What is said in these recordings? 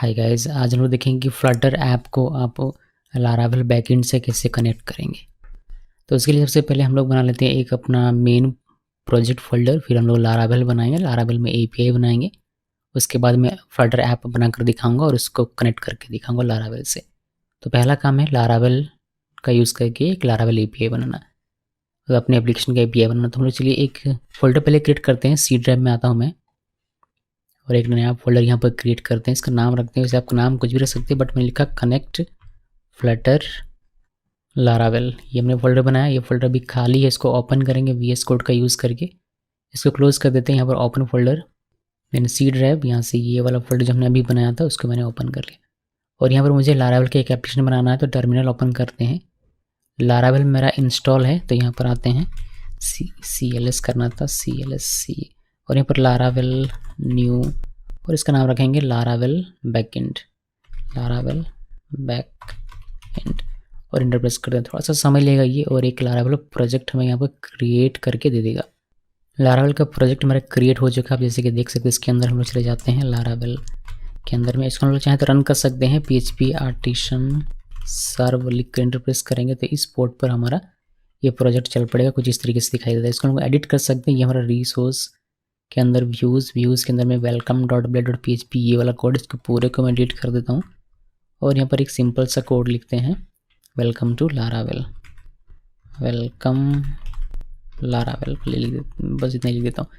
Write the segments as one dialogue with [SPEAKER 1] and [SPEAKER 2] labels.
[SPEAKER 1] Hi guys, आज हम लोग देखेंगे कि फ्लटर ऐप को आप लारावेल बैकएंड से कैसे कनेक्ट करेंगे। तो उसके लिए सबसे पहले हम लोग बना लेते हैं एक अपना मेन प्रोजेक्ट फोल्डर। फिर हम लोग लारावेल बनाएंगे, लारावेल में एपीआई बनाएंगे। उसके बाद मैं फ्लटर ऐप बनाकर दिखाऊंगा और उसको कनेक्ट करके दिखाऊंगा लारावेल से। तो पहला काम है लारावेल का यूज़ करके एक लारावेल एपीआई बनाना, तो अपने एप्लीकेशन का एपीआई बनाना। तो हम लोग चलिए एक फोल्डर पहले क्रिएट करते हैं। सी ड्राइव में आता हूँ मैं और एक नया फोल्डर यहाँ पर क्रिएट करते हैं। इसका नाम रखते हैं, वैसे आपका नाम कुछ भी रख सकते हैं, बट मैंने लिखा कनेक्ट फ्लटर लारावेल। ये हमने फोल्डर बनाया, ये फोल्डर भी खाली है। इसको ओपन करेंगे वीएस कोड का यूज़ करके। इसको क्लोज कर देते हैं। यहाँ पर ओपन फोल्डर, मैंने सी ड्राइव यहाँ से ये वाला फोल्डर जो हमने अभी बनाया था उसको मैंने ओपन कर लिया। और यहाँ पर मुझे लारावेल का एक एप्लीकेशन बनाना है, तो टर्मिनल ओपन करते हैं। लारावेल मेरा इंस्टॉल है, तो यहाँ पर आते हैं, CLS करना था, CLS और यहाँ पर लारावेल न्यू, और इसका नाम रखेंगे लारावेल बैकएंड, लारावेल बैकएंड, और इंटर प्रेस कर दें। थोड़ा सा समझ लेगा ये, और एक लारावेल प्रोजेक्ट हमें यहाँ पर क्रिएट करके दे देगा। लारावेल का प्रोजेक्ट हमारा क्रिएट हो चुका है, आप जैसे कि देख सकते हैं। इसके अंदर हम लोग चले जाते हैं लारावेल के अंदर में। इसको हम लोग चाहें तो रन कर सकते हैं, PHP आर्टिसन सर्व लिख कर इंटर प्रेस करेंगे तो इस पोर्ट पर हमारा ये प्रोजेक्ट चल पड़ेगा। कुछ इस तरीके से दिखाई देता है। इसको हम लोग एडिट कर सकते हैं। ये हमारा रिसोर्स के अंदर व्यूज़ के अंदर में welcome.blade.php ये वाला कोड, इसको पूरे को मैं एडिट कर देता हूँ। और यहाँ पर एक सिंपल सा कोड लिखते हैं, welcome to Laravel, welcome Laravel बस इतना ही लिख देता हूँ।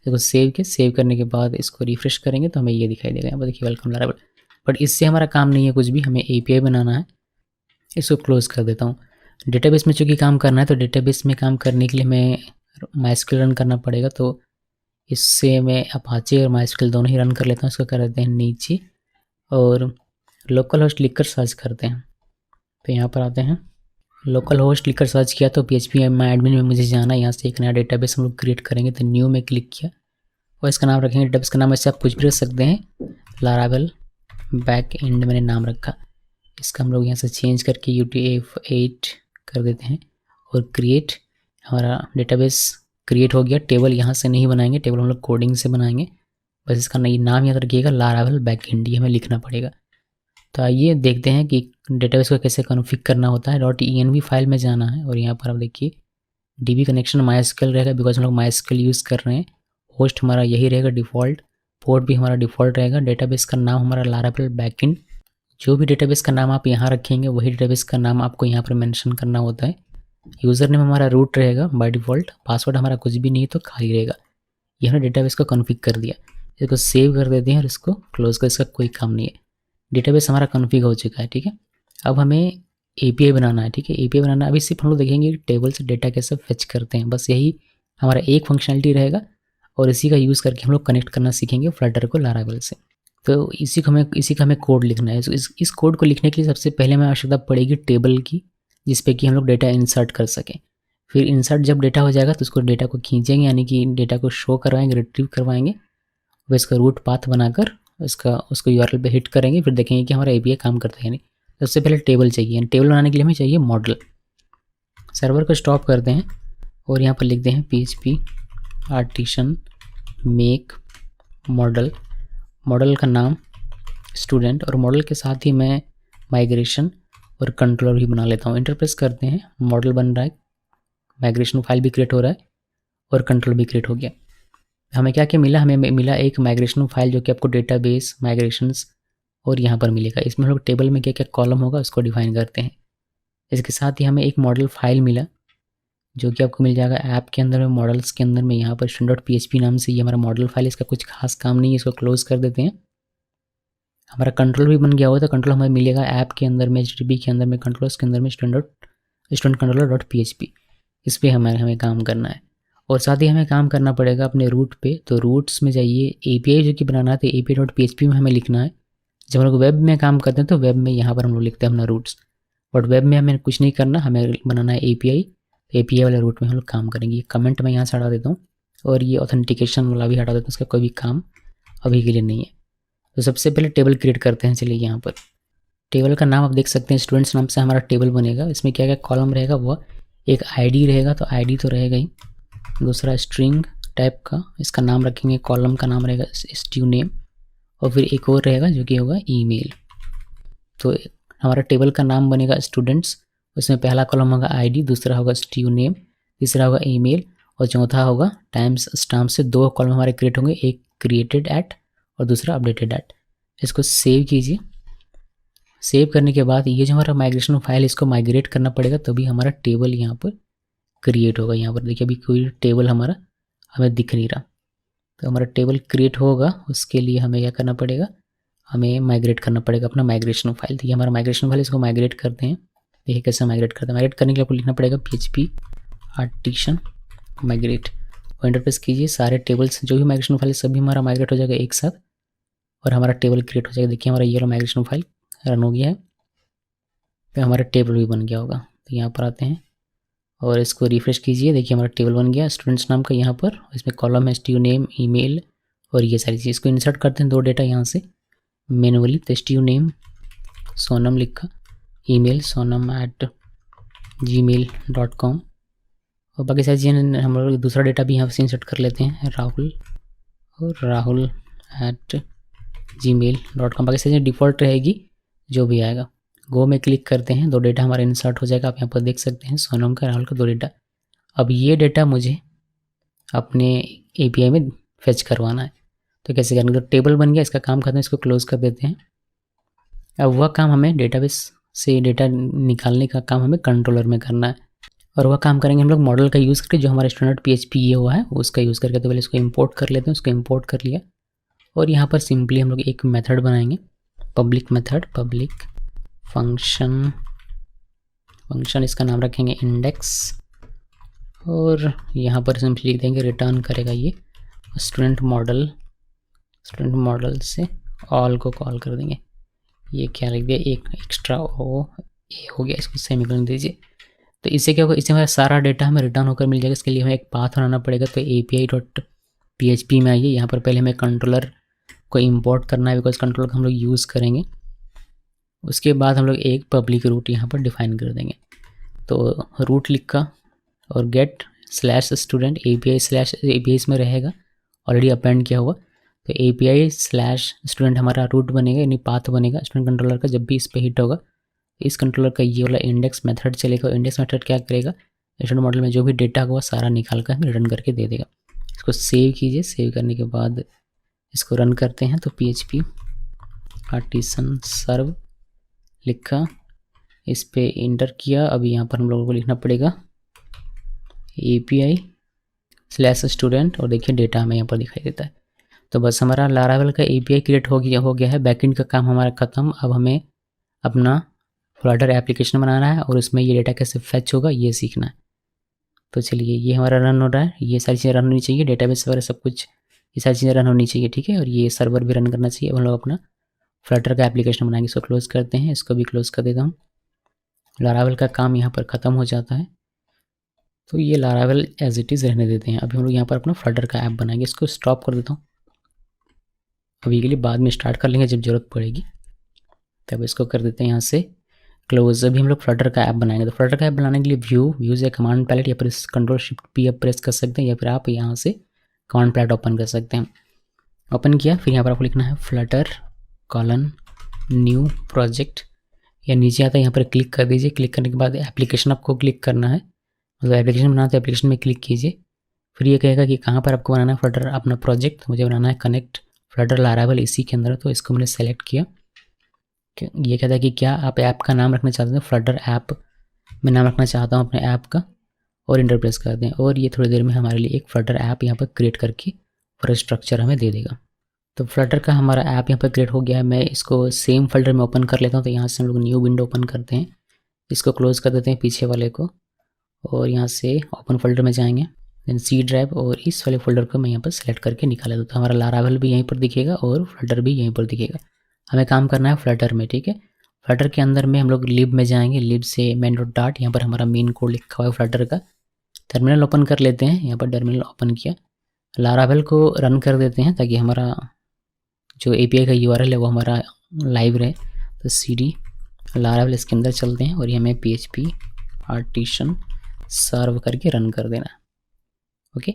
[SPEAKER 1] इसको सेव करने के बाद इसको रिफ्रेश करेंगे तो हमें ये दिखाई देगा। यहाँ पर देखिए वेलकम लारावेल। बट इससे हमारा काम नहीं है कुछ भी, हमें API बनाना है। इसको क्लोज कर देता हूँ। डेटाबेस में चूँकि काम करना है, तो डेटाबेस में काम करने के लिए हमें MySQL रन करना पड़ेगा। तो इससे मैं अपाचे और MySQL दोनों ही रन कर लेता हूँ। इसको कर देते हैं नीचे और लोकल होस्ट लिखकर सर्च करते हैं। तो यहाँ पर आते हैं, लोकल होस्ट लिखकर सर्च किया तो PHP माई एडमिन में मुझे जाना है। यहाँ से एक नया डेटाबेस हम लोग क्रिएट करेंगे, तो न्यू में क्लिक किया और इसका नाम रखेंगे, डेटाबेस का नाम ऐसे आप कुछ भी रख सकते हैं, लारावेल बैक एंड मैंने नाम रखा। इसका हम लोग यहाँ से चेंज करके UTF-8 कर देते हैं और क्रिएट, हमारा डेटाबेस क्रिएट हो गया। टेबल यहाँ से नहीं बनाएंगे, टेबल हम लोग कोडिंग से बनाएंगे। बस इसका नई नाम याद रखिएगा, लारावेल बैकएंड, ये हमें लिखना पड़ेगा। तो आइए देखते हैं कि डेटाबेस को कैसे कॉन्फ़िगर करना होता है। .env फाइल में जाना है और यहाँ पर आप देखिए DB कनेक्शन MySQL रहेगा, बिकॉज हम लोग MySQL यूज़ कर रहे हैं। होस्ट हमारा यही रहेगा डिफ़ॉल्ट, पोर्ट भी हमारा डिफ़ॉल्ट रहेगा। डेटाबेस का नाम हमारा लारावेल बैकएंड। जो भी डेटाबेस का नाम आप यहाँ रखेंगे वही डेटाबेस का नाम आपको यहाँ पर मेंशन करना होता है। यूज़र नेम हमारा रूट रहेगा बाय डिफ़ॉल्ट, पासवर्ड हमारा कुछ भी नहीं है तो खाली रहेगा। ये हमने डेटाबेस को कॉन्फ़िगर कर दिया। इसको सेव कर देते हैं और इसको क्लोज कर, इसका कोई काम नहीं है। डेटाबेस हमारा कॉन्फ़िगर हो चुका है, ठीक है। अब हमें API बनाना है, ठीक है। API बनाना, अभी सिर्फ हम लोग देखेंगे टेबल से डेटा कैसे फेच करते हैं, बस यही हमारा एक फंक्शनलिटी रहेगा और इसी का यूज़ करके हम लोग कनेक्ट करना सीखेंगे फ्लटर को लारावेल से। तो इसी का हमें कोड लिखना है। इस कोड को लिखने के लिए सबसे पहले हमें आवश्यकता पड़ेगी टेबल की, जिस पे कि हम लोग डेटा इंसर्ट कर सकें। फिर इंसर्ट जब डेटा हो जाएगा तो उसको डेटा को खींचेंगे, यानी कि डेटा को शो करवाएंगे, रिट्रीव करवाएंगे। फिर इसका रूट पाथ बनाकर उसको URL पे हिट करेंगे, फिर देखेंगे कि हमारा API काम करता है यानी। सबसे पहले टेबल चाहिए, टेबल बनाने के लिए हमें चाहिए मॉडल। सर्वर को स्टॉप करते हैं और यहाँ पर लिखते हैं PHP artisan make model, model का नाम स्टूडेंट, और मॉडल के साथ ही मैं माइग्रेशन और कंट्रोलर भी बना लेता हूँ। इंटर प्रेस करते हैं, मॉडल बन रहा है, माइग्रेशन फाइल भी क्रिएट हो रहा है और कंट्रोल भी क्रिएट हो गया। हमें क्या क्या मिला, हमें मिला एक माइग्रेशन फाइल जो कि आपको डेटाबेस माइग्रेशंस और यहाँ पर मिलेगा। इसमें हम लोग टेबल में क्या क्या कॉलम होगा उसको डिफाइन करते हैं। इसके साथ ही हमें एक मॉडल फाइल मिला जो कि आपको मिल जाएगा ऐप के अंदर में, मॉडल्स के अंदर में। यहाँ पर string.php नाम से ये हमारा मॉडल फाइल, इसका कुछ खास काम नहीं है, इसको क्लोज कर देते हैं। हमारा कंट्रोल भी बन गया हुआ, तो कंट्रोल हमें मिलेगा ऐप के अंदर में, HTTP के अंदर में, कंट्रोल्स के अंदर में student controller.php। इस पर हमें काम करना है। और साथ ही हमें काम करना पड़ेगा अपने रूट पे। तो रूट्स में जाइए, API जो कि बनाना है तो API.php में हमें लिखना है। जब हम लोग वेब में काम करते हैं तो वेब में यहाँ पर हम लोग लिखते हैं अपना रूट्स, बट वेब में हमें कुछ नहीं करना, हमें बनाना है API वाले रूट में हम लोग काम करेंगे। ये कमेंट मैं यहाँ से हटा देता हूँ और ये ऑथेंटिकेशन वाला भी हटा देता हूँ, इसका कोई भी काम अभी के लिए नहीं है। तो सबसे पहले टेबल क्रिएट करते हैं। चलिए यहाँ पर टेबल का नाम आप देख सकते हैं, स्टूडेंट्स नाम से हमारा टेबल बनेगा। इसमें क्या क्या कॉलम रहेगा, वह एक ID रहेगा, तो ID तो रहेगा ही। दूसरा स्ट्रिंग टाइप का, इसका नाम रखेंगे, कॉलम का नाम रहेगा स्टू नेम, और फिर एक और रहेगा जो कि होगा ईमेल। तो हमारा टेबल का नाम बनेगा स्टूडेंट्स, उसमें पहला कॉलम होगा आईडी, दूसरा होगा स्टूडेंट नेम, तीसरा होगा ईमेल और चौथा होगा टाइम्स स्टाम्प से 2 कॉलम हमारे क्रिएट होंगे, एक क्रिएटेड एट और दूसरा अपडेटेड एट। इसको सेव कीजिए। सेव करने के बाद ये जो हमारा माइग्रेशन फाइल इसको माइग्रेट करना पड़ेगा, तभी हमारा टेबल यहाँ पर क्रिएट होगा। यहाँ पर देखिए अभी कोई टेबल हमारा हमें दिख नहीं रहा, तो हमारा टेबल क्रिएट होगा उसके लिए हमें क्या करना पड़ेगा, हमें माइग्रेट करना पड़ेगा अपना माइग्रेशन फाइल। तो ये हमारा माइग्रेशन फाइल, इसको माइग्रेट करते हैं। देखिए कैसे माइग्रेट करते हैं। माइग्रेट करने के लिए आपको लिखना पड़ेगा PHP आर्टिशन माइग्रेट और इंटरप्रेस कीजिए। सारे टेबल्स जो भी माइग्रेशन फाइल सभी हमारा माइग्रेट हो जाएगा एक साथ और हमारा टेबल क्रिएट हो जाएगा। देखिए हमारा ये वाला माइग्रेशन फाइल रन हो गया है, तो हमारा टेबल भी बन गया होगा। तो यहाँ पर आते हैं और इसको रिफ्रेश कीजिए। देखिए हमारा टेबल बन गया स्टूडेंट्स नाम का यहाँ पर, इसमें कॉलम है स्टू नेम, ईमेल और ये सारी चीज़। इसको इंसर्ट करते हैं 2 डेटा यहाँ से मैनुअली। तो स्टू नेम सोनम लिखा, ईमेल sonam@gmail.com और बाकी सारी चीज़ें हम लोग दूसरा डेटा भी यहाँ से इंसर्ट कर लेते हैं, राहुल और rahul@gmail.com। बाकी सारी चीज़ें डिफ़ॉल्ट रहेगी जो भी आएगा। गो में क्लिक करते हैं, 2 डेटा हमारा इंसर्ट हो जाएगा। आप यहाँ पर देख सकते हैं सोनम का, राहुल का 2 डेटा। अब ये डेटा मुझे अपने API में फेच करवाना है, तो कैसे करेंगे। तो टेबल बन गया, इसका काम खत्म, इसको क्लोज कर देते हैं। अब वह काम हमें डेटाबेस से डेटा निकालने का काम हमें कंट्रोलर में करना है और वह काम करेंगे हम लोग मॉडल का यूज़ करके, जो हमारा स्टैंडर्ड PHP ये हुआ है उसका यूज़ करके। तो पहले इसको इंपोर्ट कर लेते हैं। उसको इंपोर्ट कर लिया और यहाँ पर सिंपली हम लोग एक मेथड बनाएंगे, पब्लिक मेथड, पब्लिक फंक्शन इसका नाम रखेंगे इंडेक्स और यहाँ पर सिंपली लिख देंगे रिटर्न करेगा ये स्टूडेंट मॉडल से ऑल को कॉल कर देंगे। ये क्या लिख दिया, एक एक्स्ट्रा ओ ए हो गया, इसको सेमीकोलन दीजिए। तो इससे क्या होगा, इससे हमारा सारा डेटा हमें रिटर्न होकर मिल जाएगा। इसके लिए हमें एक पाथ बनाना पड़ेगा। तो API.php में आइए, यहाँ पर पहले हमें कंट्रोलर को इंपोर्ट करना है बिकॉज कंट्रोलर को हम लोग यूज़ करेंगे। उसके बाद हम लोग एक पब्लिक रूट यहाँ पर डिफाइन कर देंगे। तो रूट लिखा और गेट /student API इसमें रहेगा, ऑलरेडी अपेंड किया हुआ। तो API/student हमारा रूट बनेगा, यानी पाथ बनेगा स्टूडेंट कंट्रोलर का। जब भी इस पर हिट होगा इस कंट्रोलर का ये वाला इंडेक्स मेथड चलेगा। इंडेक्स मेथड क्या करेगा, स्टूडेंट मॉडल में जो भी डेटा होगा सारा निकाल कर हमें रिटर्न करके दे देगा। इसको सेव कीजिए। सेव करने के बाद इसको रन करते हैं। तो PHP आर्टिसन सर्व लिखा, इस पर इंटर किया। अभी यहाँ पर हम लोगों को लिखना पड़ेगा API/student और देखिए डेटा हमें यहाँ पर दिखाई देता है। तो बस हमारा लारावेल का API क्रिएट हो गया है। बैकएंड का काम हमारा ख़त्म। अब हमें अपना फ्लटर एप्लीकेशन बनाना है और उसमें ये डेटा कैसे फैच होगा ये सीखना है। तो चलिए ये हमारा रन हो रहा है, ये सारी चीज़ें रन होनी चाहिए, डेटाबेस वगैरह सब कुछ ये सारी चीज़ें रन होनी चाहिए, ठीक है। और ये सर्वर भी रन करना चाहिए। अब हम लोग अपना फ्लटर का एप्लीकेशन बनाएंगे। इसको क्लोज करते हैं, इसको भी क्लोज कर देता हूँ। लारावेल का काम यहाँ पर ख़त्म हो जाता है। तो ये लारावेल एज इट इज़ रहने देते हैं। अभी हम लोग यहाँ पर अपना फ्लटर का ऐप बनाएंगे। इसको स्टॉप कर देता हूँ अभी के लिए, बाद में स्टार्ट कर लेंगे जब ज़रूरत पड़ेगी। तब इसको कर देते हैं यहाँ से क्लोज। अभी हम लोग फ्लटर का ऐप बनाएंगे। तो फ्लटर का ऐप बनाने के लिए व्यूज़ या कमांड पैलेट या फिर Ctrl+Shift+P आप प्रेस कर सकते हैं, या फिर आप यहाँ से कमांड पैलेट ओपन कर सकते हैं। ओपन किया, फिर यहाँ पर आपको लिखना है flutter:new प्रोजेक्ट, या नीचे आता है यहाँ पर क्लिक कर दीजिए। क्लिक करने के बाद एप्लीकेशन आपको क्लिक करना है, मतलब एप्लीकेशन बनाना तो एप्लीकेशन में क्लिक कीजिए। फिर ये कहेगा कि कहाँ पर आपको बनाना है फ्लटर अपना प्रोजेक्ट। मुझे बनाना है कनेक्ट फ्लटर लारावेल इसी के अंदर, तो इसको मैंने सेलेक्ट किया। ये कहता है कि क्या आप ऐप का नाम रखना चाहते हैं, फ्लटर ऐप मैं नाम रखना चाहता हूँ अपने ऐप का, और इंटर प्रेस कर दें। और ये थोड़ी देर में हमारे लिए एक फ्लटर ऐप यहाँ पर क्रिएट करके पूरा स्ट्रक्चर हमें दे देगा। तो फ्लटर का हमारा ऐप यहाँ पर क्रिएट हो गया है। मैं इसको सेम फोल्डर में ओपन कर लेता हूँ। तो यहाँ से हम लोग न्यू विंडो ओपन करते हैं, इसको क्लोज कर देते हैं पीछे वाले को, और यहाँ से ओपन फोल्डर में जाएंगे, देन सी ड्राइव, और इस वाले फोल्डर को मैं यहाँ पर सेलेक्ट करके निकाल देता हूँ। हमारा लारावेल भी यहीं पर दिखेगा और फ्लटर भी यहीं पर दिखेगा। हमें काम करना है फ्लटर में, ठीक है। फ्लटर के अंदर में हम लोग लिब में जाएंगे, लिब से main.dart, यहाँ पर हमारा मेन कोड लिखा हुआ है फ्लटर का। टर्मिनल ओपन कर लेते हैं, यहाँ पर टर्मिनल ओपन किया, लारावेल को रन कर देते हैं ताकि हमारा जो API का URL है वो हमारा लाइव रहे। तो CD लारावेल इसके अंदर चलते हैं और ये हमें PHP आर्टिशन सर्व करके रन कर देना। ओके,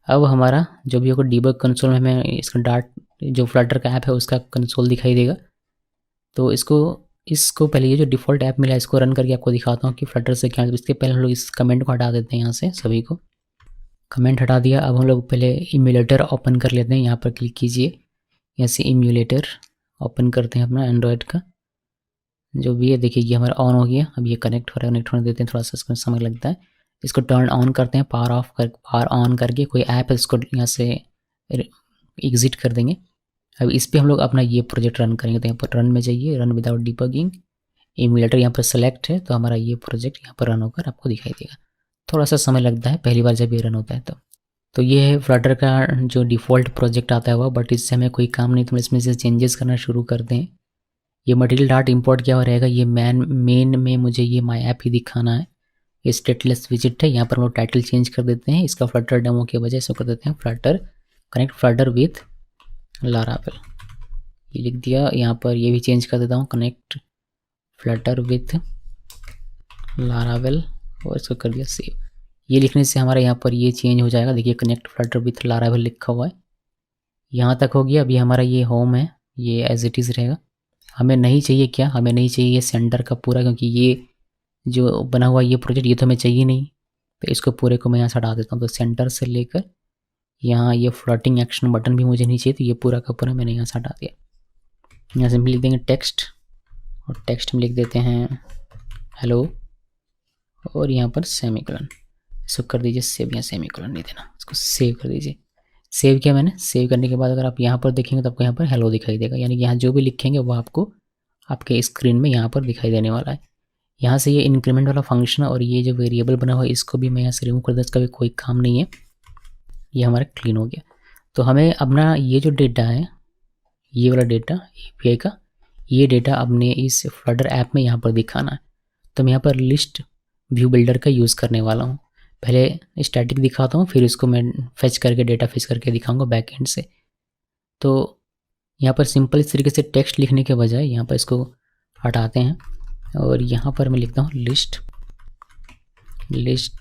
[SPEAKER 1] अब हमारा जो भी होगा डीबग कंसोल में हमें इसका डाट जो फ्लटर का ऐप है उसका कंसोल दिखाई देगा। तो इसको पहले ये जो डिफ़ॉल्ट ऐप मिला है इसको रन करके आपको दिखाता हूँ कि फ्लटर से क्या। इसके पहले हम लोग इस कमेंट को हटा देते हैं यहाँ से सभी को। कमेंट हटा दिया। अब हम लोग पहले इम्यूलेटर ओपन कर लेते हैं। यहाँ पर क्लिक कीजिए, यहाँ से इम्यूलेटर ओपन करते हैं अपना एंड्रॉयड का जो भी है। देखिए ये हमारा ऑन हो गया। अब ये कनेक्ट होने देते हैं, थोड़ा सा इसको समय लगता है। इसको टर्न ऑन करते हैं, पावर ऑन करके कोई ऐप है इसको यहाँ से एग्जिट कर देंगे। अब इस पर हम लोग अपना ये प्रोजेक्ट रन करेंगे। तो यहाँ पर रन में जाइए, रन विदाउट डिबगिंग, इम्यूलेटर यहाँ पर सेलेक्ट है तो हमारा ये प्रोजेक्ट यहाँ पर रन होकर आपको दिखाई देगा। थोड़ा सा समय लगता है पहली बार जब ये रन होता है तो ये है फ्लटर का जो डिफ़ॉल्ट प्रोजेक्ट आता है वह, बट इससे हमें कोई काम नहीं। तो इसमें से चेंजेस करना शुरू करते हैं। ये मटेरियल डाट इंपोर्ट क्या रहेगा, ये मेन में मुझे ये माई ऐप ही दिखाना है। ये स्टेटलेस विजिट है, यहाँ पर हम लोग टाइटल चेंज कर देते हैं। इसका फ्लटर डेमो की वजह से कर देते हैं Flutter connect Flutter with Laravel, ये लिख दिया। यहाँ पर ये भी चेंज कर देता हूँ, कनेक्ट फ्लटर विथ लारावेल, और इसको कर दिया सेव। ये लिखने से हमारा यहाँ पर ये चेंज हो जाएगा। देखिए कनेक्ट फ्लटर विथ लारावेल लिखा हुआ है। यहाँ तक हो गया। अभी हमारा ये होम है, ये एज इट इज़ रहेगा। हमें नहीं चाहिए क्या, हमें नहीं चाहिए ये सेंटर का पूरा, क्योंकि ये जो बना हुआ ये प्रोजेक्ट ये तो हमें चाहिए नहीं। तो इसको पूरे को मैं यहाँ से हटा देता हूँ। तो सेंटर से लेकर यहाँ ये फ्लोटिंग एक्शन बटन भी मुझे नहीं चाहिए, तो ये पूरा का पूरा मैंने यहाँ से हटा दिया। यहाँ से लिख देंगे टेक्स्ट, और टेक्स्ट में लिख देते हैं हेलो, और यहाँ पर सेमीकोलन। इसको कर दीजिए सेव, यहाँ सेमीकोलन नहीं देना, इसको सेव कर दीजिए। सेव किया मैंने। सेव करने के बाद अगर आप यहाँ पर देखेंगे तो आपको यहाँ पर हेलो दिखाई देगा, यानी कि यहाँ जो भी लिखेंगे वो आपको आपके स्क्रीन में यहाँ पर दिखाई देने वाला है। यहाँ से ये इंक्रीमेंट वाला फंक्शन और ये जो वेरिएबल बना हुआ है इसको भी मैं यहाँ से रिमूव कर दूँ, इसका भी कोई काम नहीं है। ये हमारा क्लीन हो गया। तो हमें अपना ये जो डेटा है, ये वाला डेटा API का, ये डेटा अपने इस फ्लटर ऐप में यहाँ पर दिखाना है। तो मैं यहाँ पर लिस्ट व्यू बिल्डर का यूज़ करने वाला हूँ। पहले स्टैटिक दिखाता हूँ, फिर इसको मैं फेच करके डेटा फेच करके दिखाऊंगा बैक एंड से। तो यहाँ पर सिंपल इस तरीके से टेक्स्ट लिखने के बजाय यहाँ पर इसको हटाते हैं, और यहाँ पर मैं लिखता हूँ लिस्ट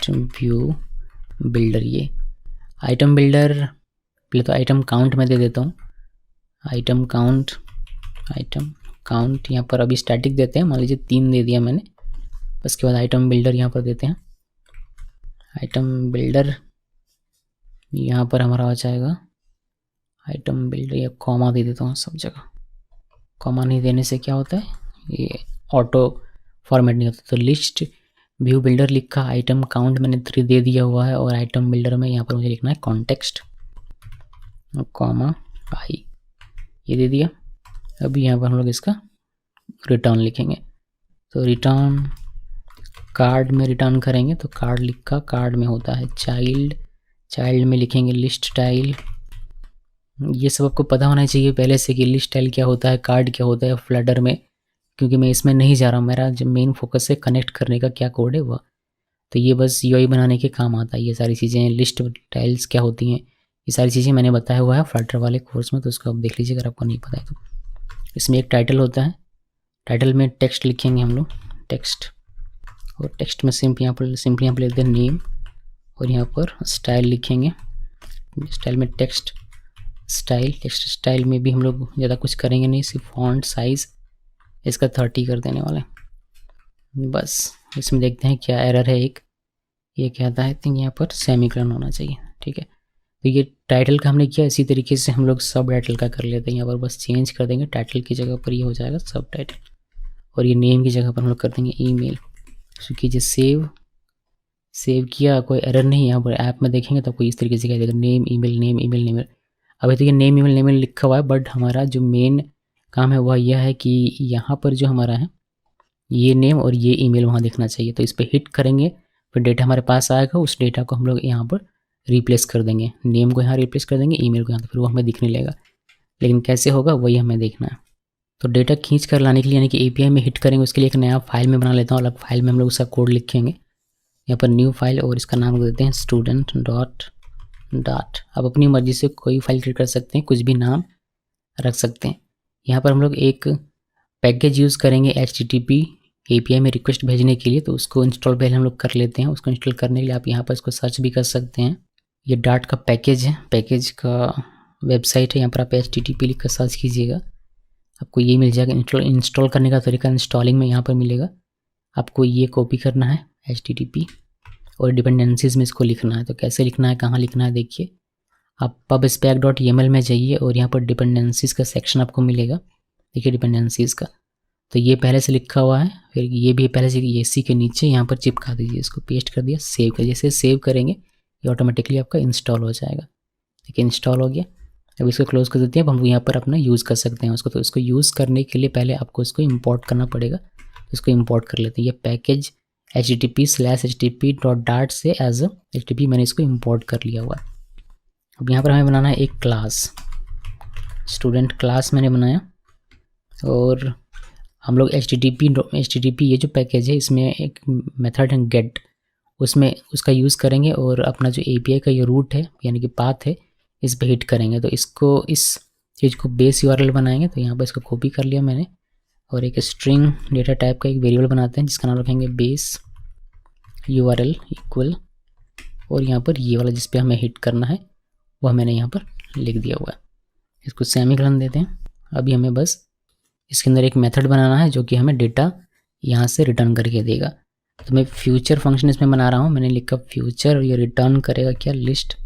[SPEAKER 1] व्यू बिल्डर। ये आइटम बिल्डर, पहले तो आइटम काउंट में दे देता हूँ। आइटम काउंट यहाँ पर अभी स्टैटिक देते हैं, मान लीजिए 3 दे दिया मैंने। उसके बाद आइटम बिल्डर यहाँ पर देते हैं। आइटम बिल्डर यहाँ पर हमारा आ जाएगा आइटम बिल्डर, या कॉमा दे देता हूँ सब जगह। कॉमा नहीं देने से क्या होता है, ये ऑटो फॉर्मेट नहीं होता। तो लिस्ट व्यू बिल्डर लिखा, आइटम काउंट मैंने 3 दे दिया हुआ है, और आइटम बिल्डर में यहाँ पर मुझे लिखना है कॉन्टेक्स्ट कॉमा आई, ये दे दिया। अभी यहाँ पर हम लोग इसका रिटर्न लिखेंगे। तो रिटर्न कार्ड में रिटर्न करेंगे, तो कार्ड लिखा, कार्ड में होता है चाइल्ड में लिखेंगे लिस्ट स्टाइल। ये सब आपको पता होना चाहिए पहले से कि लिस्ट स्टाइल क्या होता है, कार्ड क्या होता है फ्लटर में, क्योंकि मैं इसमें नहीं जा रहा हूँ। मेरा जो मेन फोकस है कनेक्ट करने का क्या कोड है वह। तो ये बस UI बनाने के काम आता है ये सारी चीज़ें। लिस्ट टाइल्स क्या होती हैं, ये सारी चीज़ें मैंने बताया हुआ है फ्लटर वाले कोर्स में, तो उसको आप देख लीजिए अगर आपको नहीं पता है तो। इसमें एक टाइटल होता है, टाइटल में टेक्स्ट लिखेंगे हम लोग, टेक्स्ट, और टेक्स्ट में सिंपली यहाँ पर लिख दें नेम, और यहाँ पर स्टाइल लिखेंगे। स्टाइल में टेक्स्ट स्टाइल में भी हम लोग ज़्यादा कुछ करेंगे नहीं, सिर्फ फॉन्ट साइज़ इसका 30 कर देने वाले हैं बस। इसमें देखते हैं क्या एरर है। एक ये क्या आता है, आई थिंक यहाँ पर सेमीकोलन होना चाहिए, ठीक है। तो ये टाइटल का हमने किया, इसी तरीके से हम लोग सब टाइटल का कर लेते हैं। यहाँ पर बस चेंज कर देंगे, टाइटल की जगह पर ये हो जाएगा सब टाइटल, और ये नेम की जगह पर हम लोग कर देंगे ईमेल। तो कीजिए सेव किया, कोई एरर नहीं। यहाँ पर ऐप में देखेंगे तो कोई इस तरीके से क्या देगा, नेम ईमेल। अभी तो ये नेम ईमेल लिखा हुआ है, बट हमारा जो मेन काम है वह यह है कि यहाँ पर जो हमारा है ये नेम और ये ईमेल वहाँ दिखना चाहिए। तो इस पर हिट करेंगे, फिर डेटा हमारे पास आएगा, उस डेटा को हम लोग यहाँ पर रिप्लेस कर देंगे। नेम को यहाँ रिप्लेस कर देंगे, ईमेल को यहाँ, तो फिर वो हमें दिखने लगेगा। लेकिन कैसे होगा वही हमें देखना है। तो डेटा खींच कर लाने के लिए यानी कि API में हिट करेंगे, उसके लिए एक नया फाइल में बना लेता हूँ। अलग फाइल में हम लोग उसका कोड लिखेंगे, यहाँ पर न्यू फाइल, और इसका नाम देते हैं स्टूडेंट डॉट। आप अपनी मर्जी से कोई फाइल क्रिएट कर सकते हैं, कुछ भी नाम रख सकते हैं। यहाँ पर हम लोग एक पैकेज यूज़ करेंगे HTTP API में रिक्वेस्ट भेजने के लिए, तो उसको इंस्टॉल पहले हम लोग कर लेते हैं। उसको इंस्टॉल करने के लिए आप यहाँ पर इसको सर्च भी कर सकते हैं, ये डार्ट का पैकेज है, पैकेज का वेबसाइट है। यहाँ पर आप HTTP लिख कर सर्च कीजिएगा, आपको ये मिल जाएगा। इंस्टॉल करने का तरीका इंस्टॉलिंग में यहाँ पर मिलेगा। आपको ये कॉपी करना है HTTP और डिपेंडेंसीज में इसको लिखना है। तो कैसे लिखना है, कहाँ लिखना है, देखिए आप pubspec.yaml में जाइए और यहाँ पर डिपेंडेंसीज का सेक्शन आपको मिलेगा। देखिए डिपेंडेंसीज का, तो ये पहले से लिखा हुआ है, फिर ये भी पहले से, ये सी के नीचे यहाँ पर चिपका दीजिए, इसको पेस्ट कर दिया, सेव कर। जैसे सेव करेंगे ये ऑटोमेटिकली आपका इंस्टॉल हो जाएगा। देखिए इंस्टॉल हो गया। अब इसको क्लोज कर देते हैं। अब हम यहाँ पर अपना यूज़ कर सकते हैं उसको। तो इसको यूज़ करने के लिए पहले आपको इसको इंपोर्ट करना पड़ेगा। इसको इंपोर्ट कर लेते हैं। ये पैकेज http/http.dart से एज HTTP मैंने इसको इंपोर्ट कर लिया हुआ है। अब यहाँ पर हमें बनाना है एक क्लास, स्टूडेंट क्लास मैंने बनाया। और हम लोग HTTP ये जो पैकेज है इसमें एक मेथड है गेट, उसमें उसका यूज़ करेंगे और अपना जो API का ये रूट है यानी कि पाथ है इस पर हिट करेंगे। तो इसको, इस चीज़ को बेस URL बनाएंगे। तो यहाँ पर इसको कॉपी कर लिया मैंने और एक स्ट्रिंग डेटा टाइप का एक वेरिएबल बनाते हैं जिसका नाम रखेंगे बेस URL इक्वल, और यहाँ पर ये वाला जिस पे हमें हिट करना है वह मैंने यहाँ पर लिख दिया हुआ है। इसको सेमीकोलन देते हैं। अभी हमें बस इसके अंदर एक मेथड बनाना है जो कि हमें डेटा यहाँ से रिटर्न करके देगा। तो मैं फ्यूचर फंक्शन इसमें बना रहा हूँ। मैंने लिखा फ्यूचर और ये रिटर्न करेगा क्या, लिस्ट।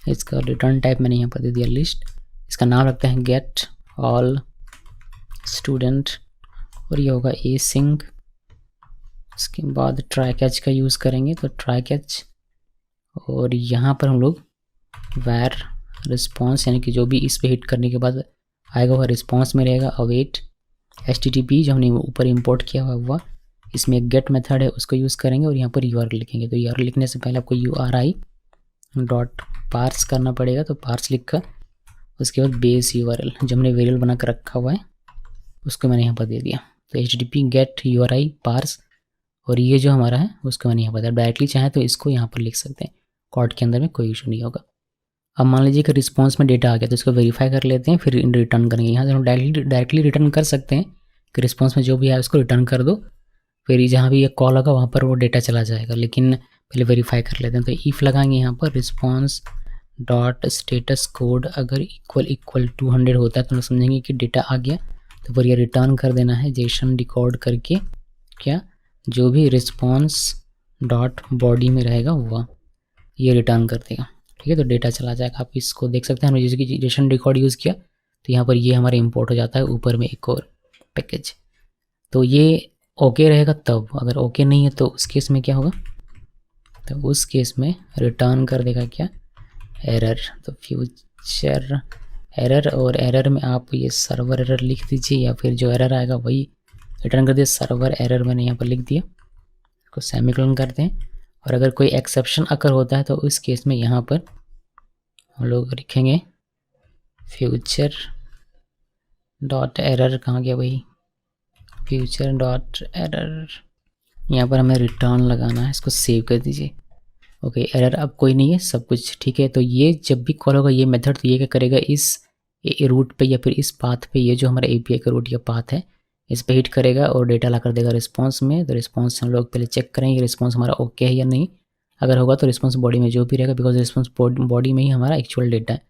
[SPEAKER 1] इसका रिटर्न टाइप मैंने यहाँ पर दे दिया लिस्ट। इसका नाम रखते हैं गेट ऑल स्टूडेंट और ये होगा async। इसके बाद ट्राई कैच का यूज़ करेंगे, तो ट्राई कैच, और यहाँ पर हम लोग वैर रिस्पॉन्स यानी कि जो भी इस पे हिट करने के बाद आएगा वह रिस्पॉन्स में रहेगा। अवेट HTTP जो हमने ऊपर इंपोर्ट किया हुआ इसमें एक गेट मेथड है उसको यूज़ करेंगे और यहाँ पर URL लिखेंगे। तो URL लिखने से पहले आपको URI.parse करना पड़ेगा। तो पार्स लिखा, उसके बाद बेस URL जो हमने वेरिएबल बना कर रखा हुआ है उसको मैंने यहाँ पर दे दिया। तो HTTP गेट URI पार्स, और ये जो हमारा है उसको मैंने यहाँ पर दिया। डायरेक्टली चाहे तो इसको यहाँ पर लिख सकते हैं, कोड के अंदर में कोई इशू नहीं होगा। अब मान लीजिए कि रिस्पॉन्स में डेटा आ गया तो इसको वेरीफाई कर लेते हैं, फिर रिटर्न करेंगे। यहाँ से हम डायरेक्टली रिटर्न कर सकते हैं कि रिस्पॉन्स में जो भी है उसको रिटर्न कर दो, फिर जहाँ भी ये कॉल होगा वहाँ पर वो डेटा चला जाएगा। लेकिन पहले वेरीफाई कर लेते हैं। तो इफ़ लगाएंगे यहाँ पर रिस्पॉन्स डॉट स्टेटस कोड अगर इक्वल 200 होता है तो हम समझेंगे कि डेटा आ गया। तो फिर ये रिटर्न कर देना है जेसन डिकोड करके, क्या जो भी रिस्पॉन्स डॉट बॉडी में रहेगा वह ये रिटर्न कर देगा। ठीक है, तो डेटा चला जाएगा। आप इसको देख सकते हैं, हमने जैसे कि जेसन डिकोड यूज़ किया तो यहाँ पर ये हमारे इंपोर्ट हो जाता है ऊपर में एक और पैकेज। तो ये ओके रहेगा तब, अगर ओके नहीं है तो उस केस में क्या होगा, तो उस केस में रिटर्न कर देगा क्या, एरर। तो फ्यूचर एरर, और एरर में आप ये सर्वर एरर लिख दीजिए या फिर जो एरर आएगा वही रिटर्न कर दिए। सर्वर एरर मैंने यहाँ पर लिख दिया, इसको सेमीकोलन करते हैं। और अगर कोई एक्सेप्शन अगर होता है तो उस केस में यहाँ पर हम लोग लिखेंगे फ्यूचर डॉट एरर, कहाँ गया वही, फ्यूचर डॉट एरर। यहाँ पर हमें रिटर्न लगाना है, इसको सेव कर दीजिए। ओके, एरर अब कोई नहीं है, सब कुछ ठीक है। तो ये जब भी कॉल होगा ये मेथड, तो ये क्या करेगा, इस रूट पे या फिर इस पाथ पे, ये जो हमारा API का रूट या पाथ है इस पे हिट करेगा और डेटा ला कर देगा रिस्पॉन्स में। तो रिस्पॉन्स हम लोग पहले चेक करेंगे रिस्पॉन्स हमारा ओके है या नहीं। अगर होगा तो रिस्पॉन्स बॉडी में जो भी रहेगा, बिकॉज रिस्पॉन्स बॉडी में ही हमारा एक्चुअल डेटा है,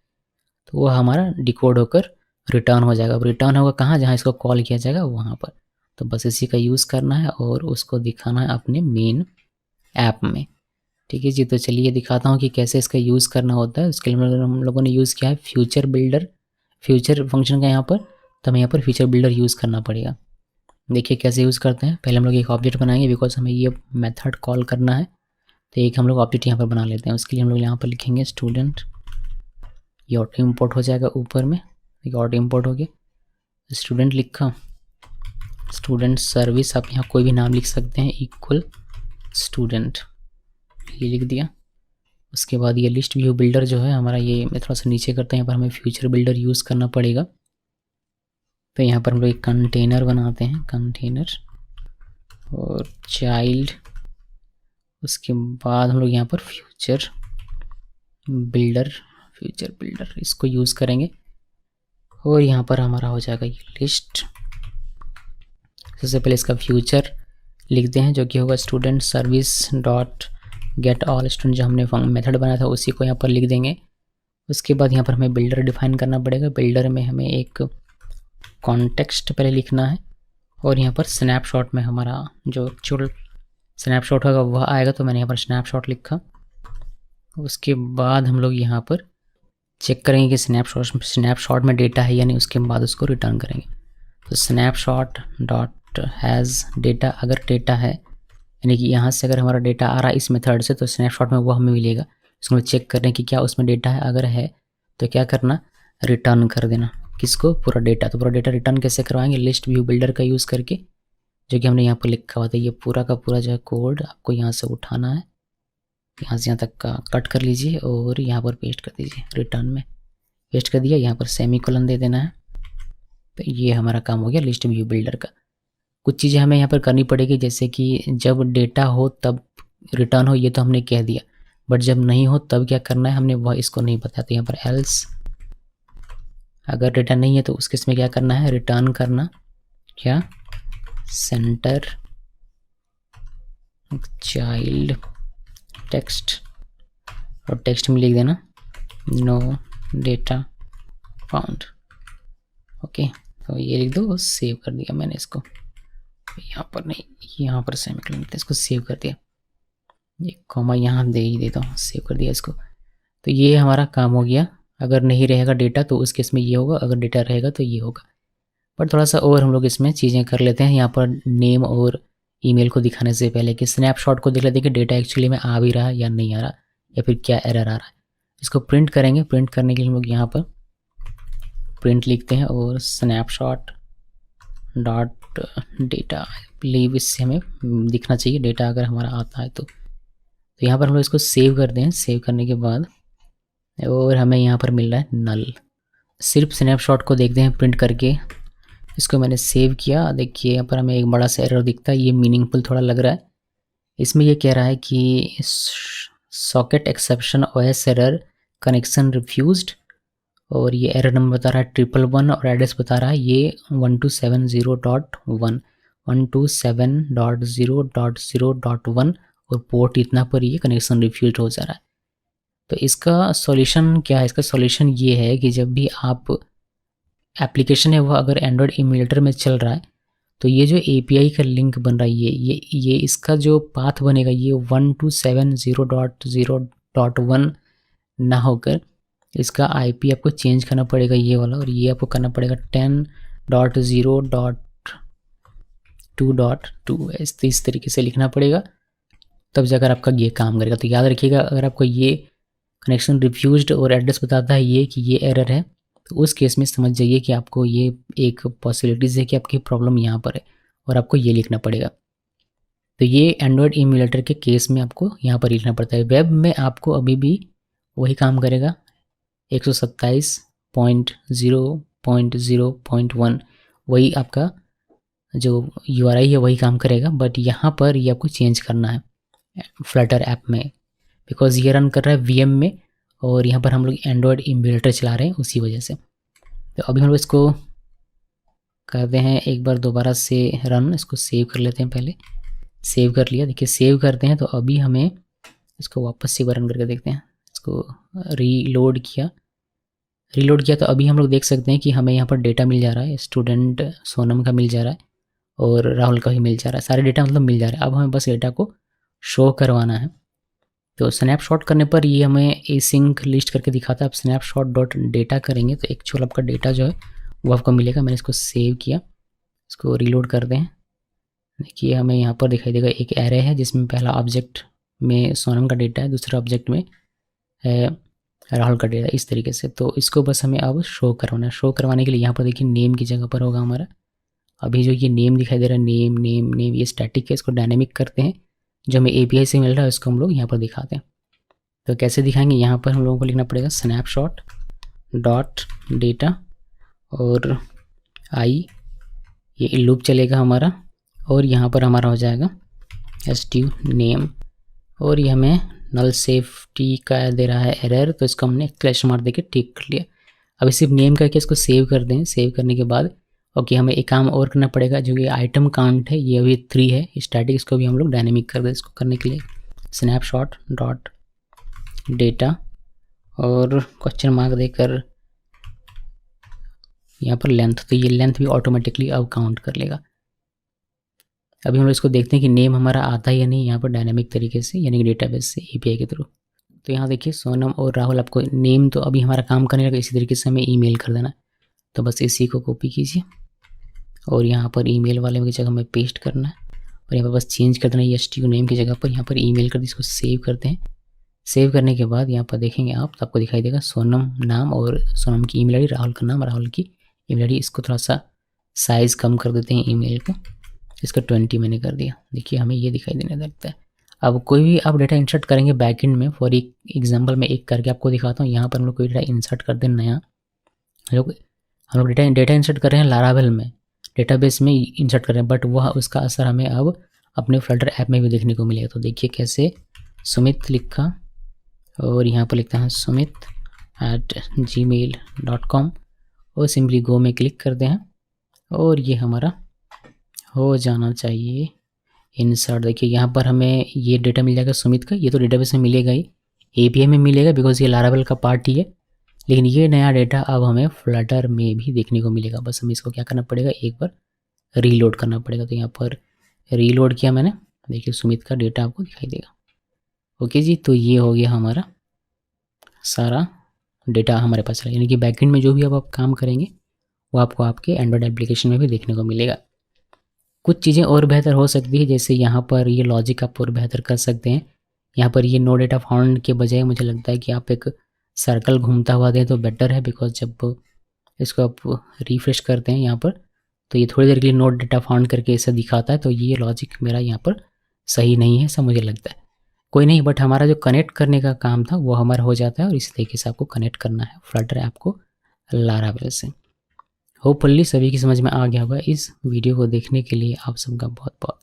[SPEAKER 1] तो वो हमारा डिकोड होकर रिटर्न हो जाएगा। अब रिटर्न होगा कहाँ, जहाँ इसको कॉल किया जाएगा वहाँ पर। तो बस इसी का यूज़ करना है और उसको दिखाना है अपने मेन ऐप में। ठीक है जी, तो चलिए दिखाता हूँ कि कैसे इसका यूज़ करना होता है। उसके लिए हम लोगों ने यूज़ किया है फ्यूचर बिल्डर, फ्यूचर फंक्शन का यहाँ पर। तो हमें यहाँ पर फ्यूचर बिल्डर यूज़ करना पड़ेगा। देखिए कैसे यूज़ करते हैं। पहले हम लोग एक ऑब्जेक्ट बनाएंगे बिकॉज हमें ये मेथड कॉल करना है। तो एक हम लोग ऑब्जेक्ट यहाँ पर बना लेते हैं। उसके लिए हम लोग यहाँ पर लिखेंगे स्टूडेंट, ये ऑटो इम्पोर्ट हो जाएगा ऊपर में, एक ऑटो इम्पोर्ट हो गया। स्टूडेंट लिखा, स्टूडेंट सर्विस, आप यहाँ कोई भी नाम लिख सकते हैं, इक्वल स्टूडेंट, ये लिख दिया। उसके बाद ये लिस्ट व्यू बिल्डर जो है हमारा, ये मैं थोड़ा सा नीचे करता हूँ, यहाँ पर हमें फ्यूचर बिल्डर यूज़ करना पड़ेगा। तो यहाँ पर हम लोग एक कंटेनर बनाते हैं, कंटेनर और चाइल्ड। उसके बाद हम लोग यहाँ पर फ्यूचर बिल्डर इसको यूज़ करेंगे और यहाँ पर हमारा हो जाएगा ये लिस्ट। सबसे पहले इसका फ्यूचर लिखते हैं जो कि होगा student service dot get all student जो हमने मेथड बनाया था उसी को यहाँ पर लिख देंगे। उसके बाद यहाँ पर हमें बिल्डर डिफाइन करना पड़ेगा। बिल्डर में हमें एक कॉन्टेक्स्ट पहले लिखना है और यहाँ पर स्नैपशॉट में हमारा जो एक्चुअल स्नैपशॉट होगा वह आएगा, तो मैंने यहाँ पर स्नैपशॉट लिखा। उसके बाद हम लोग यहाँ पर चेक करेंगे कि स्नैपशॉट में डेटा है या नहीं, उसके बाद उसको रिटर्न करेंगे। तो स्नैपशॉट डॉट हैज़ डेटा, अगर डेटा है यानी कि यहाँ से अगर हमारा डेटा आ रहा है इस मेथड से तो स्नैपशॉट में वो हमें मिलेगा। इसको हम चेक कर रहे हैं कि क्या उसमें डेटा है, अगर है तो क्या करना, रिटर्न कर देना। किसको, पूरा डेटा। तो पूरा डेटा रिटर्न कैसे करवाएंगे, लिस्ट व्यू बिल्डर का यूज़ करके, जो कि हमने यहाँ पर लिखा हुआ था। ये पूरा का पूरा जो है कोड आपको यहाँ से उठाना है, यहाँ से यहाँ तक का कट कर लीजिए और यहाँ पर पेस्ट कर दीजिए। रिटर्न में पेस्ट कर दिया, यहाँ पर सेमीकोलन दे देना है। तो ये हमारा काम हो गया लिस्ट व्यू बिल्डर का। कुछ चीज़ें हमें यहाँ पर करनी पड़ेगी, जैसे कि जब डेटा हो तब रिटर्न हो, ये तो हमने कह दिया, बट जब नहीं हो तब क्या करना है हमने वह इसको नहीं बताया। तो यहाँ पर एल्स, अगर डेटा नहीं है तो उस केस में क्या करना है, रिटर्न करना क्या, सेंटर चाइल्ड टेक्स्ट, और टेक्स्ट में लिख देना नो डेटा फाउंड। ओके, तो ये लिख दो, सेव कर दिया मैंने इसको। यहाँ पर नहीं, यहाँ पर सेमीकोलन, इसको सेव कर दिया, ये कॉमा यहाँ दे ही देता हूँ, सेव कर दिया इसको। तो ये हमारा काम हो गया। अगर नहीं रहेगा डेटा तो उस केस में ये होगा, अगर डेटा रहेगा तो ये होगा। पर थोड़ा सा और हम लोग इसमें चीज़ें कर लेते हैं। यहाँ पर नेम और ईमेल को दिखाने से पहले कि स्नैपशॉट को देख लेते हैं कि डेटा एक्चुअली में आ भी रहा है या नहीं आ रहा, या फिर क्या एरर आ रहा है। इसको प्रिंट करेंगे। प्रिंट करने के लिए हम लोग यहाँ पर प्रिंट लिखते हैं और स्नैपशॉट डॉट डेटा, लीव, इससे हमें दिखना चाहिए डेटा अगर हमारा आता है तो यहाँ पर हम लोग इसको सेव कर दें। सेव करने के बाद और हमें यहाँ पर मिल रहा है नल। सिर्फ स्नैपशॉट को देखते हैं प्रिंट करके। इसको मैंने सेव किया, देखिए यहाँ पर हमें एक बड़ा सा एरर दिखता है, ये मीनिंगफुल थोड़ा लग रहा है। इसमें ये कह रहा है कि socket exception OS error, connection refused, और ये एरर नंबर बता रहा है 111 और एड्रेस बता रहा है ये 1270.1 127.0.0.1 और पोर्ट इतना पर ये कनेक्शन रिफ्यूज हो जा रहा है। तो इसका सॉल्यूशन क्या है, इसका सॉल्यूशन ये है कि जब भी आप एप्लीकेशन है वह अगर एंड्रॉयड इम्यूलेटर में चल रहा है तो ये जो एपीआई का लिंक बन रहा है ये इसका जो पाथ बनेगा ये 1270.0.1 ना होकर इसका आईपी आपको चेंज करना पड़ेगा ये वाला, और ये आपको करना पड़ेगा 10.0.2.2 इस तरीके से लिखना पड़ेगा, तब जाकर आपका ये काम करेगा। तो याद रखिएगा, अगर आपको ये कनेक्शन रिफ्यूज्ड और एड्रेस बताता है ये कि ये एरर है तो उस केस में समझ जाइए कि आपको ये एक पॉसिबिलिटीज़ है कि आपकी प्रॉब्लम यहाँ पर है और आपको ये लिखना पड़ेगा। तो ये एंड्रॉयड इम्यूलेटर के केस में आपको यहाँ पर लिखना पड़ता है। वेब में आपको अभी भी वही काम करेगा, 127.0.0.1 वही आपका जो URI है वही काम करेगा, बट यहाँ पर ये आपको चेंज करना है फ्लटर ऐप में, बिकॉज ये रन कर रहा है VM में और यहाँ पर हम लोग एंड्रॉयड इम्यूलेटर चला रहे हैं उसी वजह से। तो अभी हम लोग इसको करते हैं एक बार दोबारा से रन, इसको सेव कर लेते हैं। पहले सेव कर लिया, देखिए सेव करते हैं तो अभी हमें इसको वापस से रन करके देखते हैं। इसको रीलोड किया तो अभी हम लोग देख सकते हैं कि हमें यहाँ पर डेटा मिल जा रहा है, स्टूडेंट सोनम का मिल जा रहा है और राहुल का भी मिल जा रहा है, सारे डेटा मतलब मिल जा रहा है। अब हमें बस डेटा को शो करवाना है। तो स्नैपशॉट करने पर ये हमें एसिंक लिस्ट करके दिखाता है। आप स्नैपशॉट डॉट डेटा करेंगे तो एक्चुअल आपका डेटा जो है वो आपको मिलेगा। मैंने इसको सेव किया, इसको रीलोड कर दें। देखिए हमें यहाँ पर दिखाई देगा एक एरे है जिसमें पहला ऑब्जेक्ट में सोनम का डेटा है, दूसरा ऑब्जेक्ट में है राहुल का डेटा, इस तरीके से। तो इसको बस हमें अब शो करवाना है। शो करवाने के लिए यहाँ पर देखिए नेम की जगह पर होगा हमारा, अभी जो ये नेम दिखाई दे रहा है नेम ये स्टैटिक है, इसको डायनेमिक करते हैं। जो हमें API से मिल रहा है उसको हम लोग यहाँ पर दिखाते हैं। तो कैसे दिखाएंगे, यहाँ पर हम लोगों को लिखना पड़ेगा स्नैपशॉट डॉट डेटा और आई, ये लूप चलेगा हमारा, और यहाँ पर हमारा हो जाएगा STU नेम, और ये हमें नल सेफ्टी का दे रहा है एरर, तो इसको हमने क्लैश मार देके ठीक कर लिया। अब सिर्फ नेम करके इसको सेव कर दें। सेव करने के बाद ओके हमें एक काम और करना पड़ेगा, जो ये आइटम काउंट है ये अभी 3 है स्टैटिक, इसको भी हम लोग डायनेमिक कर दें। इसको करने के लिए स्नैपशॉट डॉट डेटा और क्वेश्चन मार्क देकर यहाँ पर लेंथ, तो ये लेंथ भी ऑटोमेटिकली अब काउंट कर लेगा। अभी हम लोग इसको देखते हैं कि नेम हमारा आता है या नहीं यहाँ पर डायनामिक तरीके से, यानी कि डेटाबेस से एपीआई के थ्रू। तो यहाँ देखिए सोनम और राहुल, आपको नेम तो अभी हमारा काम करने लगा, इसी तरीके से हमें ईमेल कर देना। तो बस इसी को कॉपी कीजिए और यहाँ पर ईमेल वाले की जगह में पेस्ट करना है और यहाँ पर बस चेंज कर देना, एसटीयू नेम की जगह पर यहाँ पर ईमेल कर दी। इसको सेव करते हैं। सेव करने के बाद यहाँ पर देखेंगे आप, तो आपको दिखाई देगा सोनम नाम और सोनम की ईमेल आईडी, राहुल का नाम, राहुल की ईमेल आईडी। इसको थोड़ा सा साइज़ कम कर देते हैं ईमेल को, इसका 20 मैंने कर दिया। देखिए हमें ये दिखाई देने लगता है। अब कोई भी आप डेटा इंसर्ट करेंगे बैकएंड में, फॉर एग्जांपल मैं एक करके आपको दिखाता हूँ। यहाँ पर हम लोग कोई डेटा इंसर्ट कर दें नया, हम लोग डेटा इंसर्ट कर रहे हैं लारावेल में, डेटाबेस में इंसर्ट कर रहे हैं, बट वह उसका असर हमें अब अपने फ्लटर ऐप में भी देखने को मिलेगा। तो देखिए कैसे, सुमित लिखा और यहाँ पर लिखता है sumit@gmail.com और सिंपली गो में क्लिक करते हैं और ये हमारा हो जाना चाहिए इंसर्ट। देखिए यहाँ पर हमें ये डेटा मिल जाएगा सुमित का, ये तो डेटाबेस में मिलेगा ही, एपीआई में मिलेगा बिकॉज ये लारावेल का पार्ट ही है, लेकिन ये नया डेटा अब हमें फ्लटर में भी देखने को मिलेगा। बस हमें इसको क्या करना पड़ेगा, एक बार रीलोड करना पड़ेगा। तो यहाँ पर रीलोड किया मैंने, देखिए सुमित का डेटा आपको दिखाई देगा। ओके जी, तो ये हो गया हमारा सारा डेटा हमारे पास है, यानी कि बैकएंड में जो भी अब आप काम करेंगे वो आपको आपके एंड्रॉयड एप्लीकेशन में भी देखने को मिलेगा। कुछ चीज़ें और बेहतर हो सकती है, जैसे यहाँ पर ये लॉजिक आप और बेहतर कर सकते हैं। यहाँ पर ये नो डेटा फाउंड के बजाय मुझे लगता है कि आप एक सर्कल घूमता हुआ दें तो बेटर है, बिकॉज जब इसको आप रिफ्रेश करते हैं यहाँ पर तो ये थोड़ी देर के लिए नो डेटा फाउंड करके ऐसा दिखाता है। तो ये लॉजिक मेरा यहाँ पर सही नहीं है, ऐसा मुझे लगता है। कोई नहीं, बट हमारा जो कनेक्ट करने का काम था वो हमारा हो जाता है और इसी तरीके से आपको कनेक्ट करना है फ्लटर ऐप को लारावेल से। होपफुली सभी की समझ में आ गया होगा। इस वीडियो को देखने के लिए आप सबका बहुत बहुत